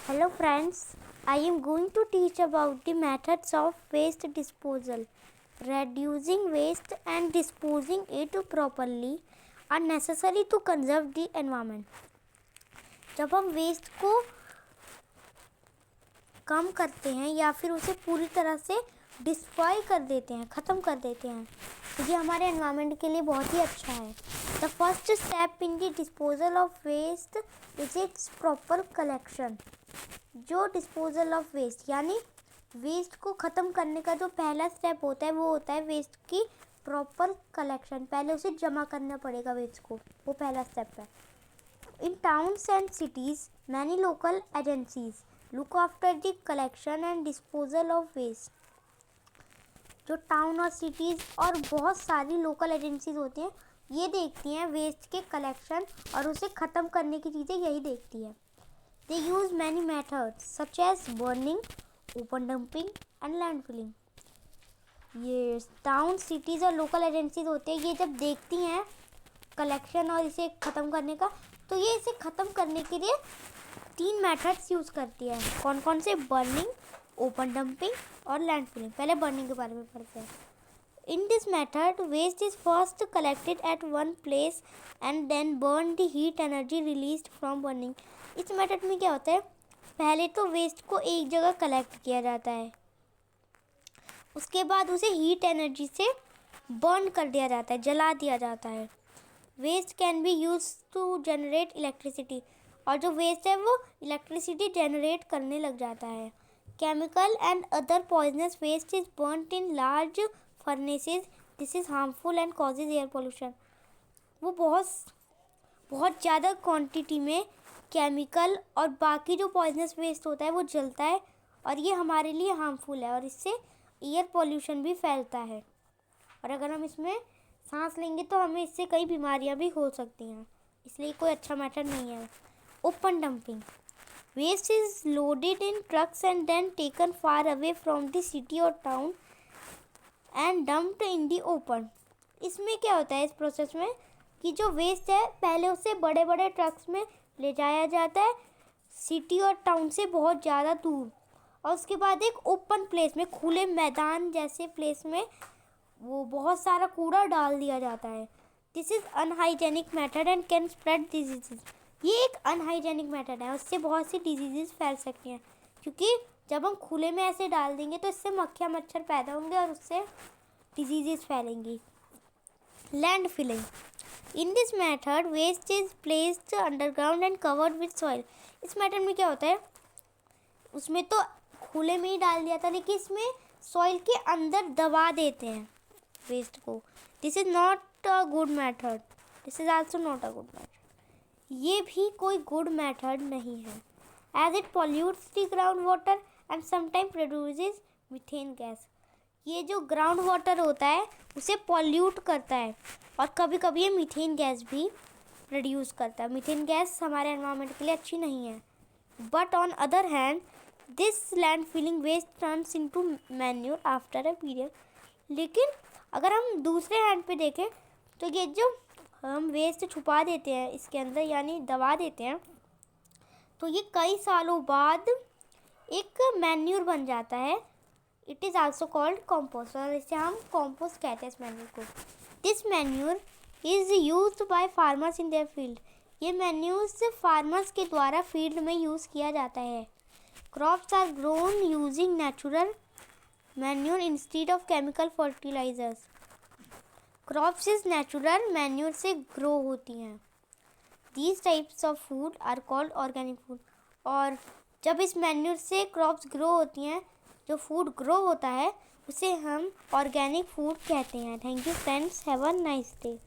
Hello friends, I am going to teach about the methods of waste disposal. Reducing waste and disposing it properly are necessary to conserve the environment. जब हम waste को कम करते हैं या फिर उसे पूरी तरह से डिस्ट्रॉय कर देते हैं, ख़त्म कर देते हैं, तो ये हमारे एनवायरनमेंट के लिए बहुत ही अच्छा है. The first step in the disposal of waste is its proper collection. जो डिस्पोजल ऑफ वेस्ट यानी वेस्ट को ख़त्म करने का जो पहला स्टेप होता है वो होता है वेस्ट की प्रॉपर कलेक्शन. पहले उसे जमा करना पड़ेगा वेस्ट को, वो पहला स्टेप है. In towns and cities many local agencies look after the collection and disposal of waste. जो टाउन और सिटीज़ और बहुत सारी लोकल एजेंसीज होती हैं ये देखती हैं वेस्ट के कलेक्शन और उसे ख़त्म करने की चीज़ें यही देखती है. They use many methods such as burning, open dumping and landfilling. ये टाउन सिटीज़ और लोकल एजेंसीज होते हैं, ये जब देखती हैं कलेक्शन और इसे ख़त्म करने का, तो ये इसे ख़त्म करने के लिए 3 मेथड्स यूज़ करती है. कौन कौन से? बर्निंग, ओपन डंपिंग और लैंडफिलिंग. पहले बर्निंग के बारे में पढ़ते हैं. In this method, waste is first collected at one place and then burned. The heat energy released from burning. इस मेथड में क्या होता है? पहले तो वेस्ट को एक जगह कलेक्ट किया जाता है, उसके बाद उसे हीट एनर्जी से बर्न कर दिया जाता है, जला दिया जाता है. Waste can be use to generate electricity. और जो वेस्ट है वो इलेक्ट्रिसिटी जनरेट करने लग जाता है. Chemical and other poisonous waste is burned in large furnaces. This is harmful and causes air pollution. वो बहुत ज़्यादा क्वांटिटी में केमिकल और बाकी जो पॉइजनस वेस्ट होता है वो जलता है और ये हमारे लिए हार्मफुल है और इससे एयर पोल्यूशन भी फैलता है. और अगर हम इसमें सांस लेंगे तो हमें इससे कई बीमारियां भी हो सकती हैं, इसलिए कोई अच्छा मेथड नहीं है. Open dumping. Waste is loaded in trucks and then taken far away from the city और town and dumped in the open. इसमें क्या होता है इस प्रोसेस में कि जो वेस्ट है पहले उसे बड़े बड़े ट्रक्स में ले जाया जाता है सिटी और टाउन से बहुत ज़्यादा दूर, और उसके बाद एक ओपन प्लेस में, खुले मैदान जैसे प्लेस में वो बहुत सारा कूड़ा डाल दिया जाता है. This is unhygienic method and can spread diseases. ये एक अनहाइजेनिक मेथड है, उससे बहुत सी डिजीजेज फैल सकती हैं, क्योंकि जब हम खुले में ऐसे डाल देंगे तो इससे मक्खियाँ मच्छर पैदा होंगे और उससे डिजीजेस फैलेंगी. Land filling. In this method waste is placed underground and covered with soil. इस मेथड में क्या होता है, उसमें तो खुले में ही डाल दिया था लेकिन इसमें सॉइल के अंदर दबा देते हैं वेस्ट को. This is not a good method. This is also not a good method. ये भी कोई गुड मेथड नहीं है, as it pollutes the ground water and sometime produces methane gas. ये जो ग्राउंड वाटर होता है उसे पॉल्यूट करता है और कभी कभी ये मीथेन गैस भी प्रोड्यूस करता है. मीथेन गैस हमारे एनवायरनमेंट के लिए अच्छी नहीं है. But on other hand this land filling waste turns into manure after a period. लेकिन अगर हम दूसरे हैंड पे देखें तो ये जो हम वेस्ट छुपा देते हैं इसके अंदर यानी दबा देते हैं, तो ये कई सालों बाद एक मैन्योर बन जाता है. It is also called compost, और इसे हम कॉम्पोस्ट कहते हैं इस मैन्योर को. This manure is used by farmers in their field. ये मैन्योर्स फार्मर्स के द्वारा फील्ड में यूज़ किया जाता है. Crops are grown using natural manure instead of chemical fertilisers. Crops is natural manure से ग्रो होती हैं. These types of food are called organic food. और जब इस मैन्योर से क्रॉप्स ग्रो होती हैं, जो फूड ग्रो होता है उसे हम ऑर्गेनिक फूड कहते हैं. Thank you friends, have a nice day.